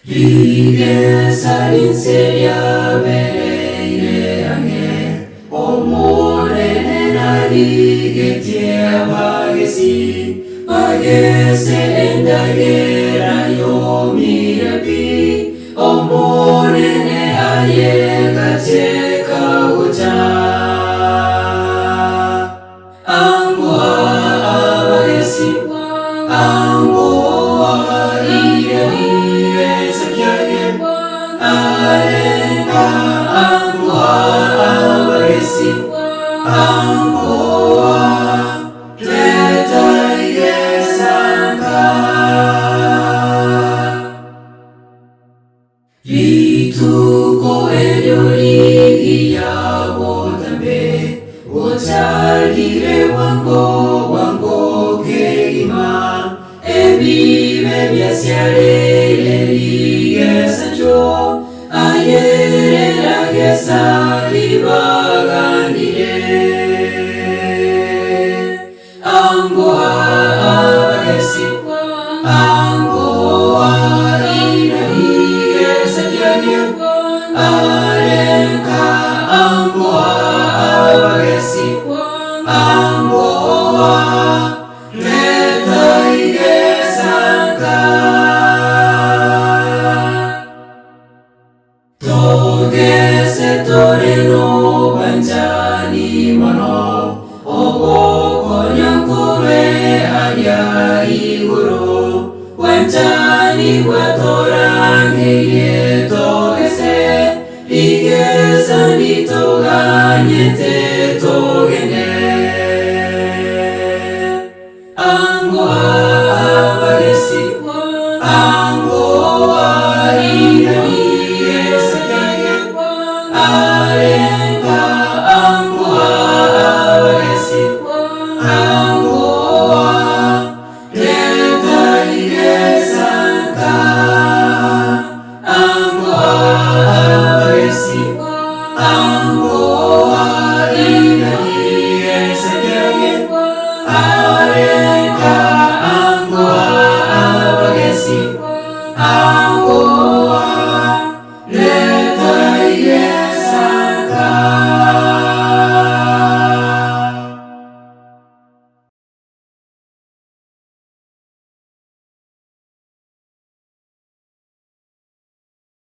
Rige salinseria bereire ange omore nena rige tie bagese endagera yomi rapi omore ne aye gache kaucha angwa bagesi angwa iya sakyage alenga angwa bagesi angwa Rituko eliori ya botambe Otalire wango keima Ebi bebia siare elige sancho Ayere lage sali bagandire Angwa abagesi Angwa inalige sakyage Alenka angwa abagesi Angwa letaige sanka Togese toreno banjani mano Ogo konyankure adia iguro Banjani watorange ye togese Rige sanito ganyete togene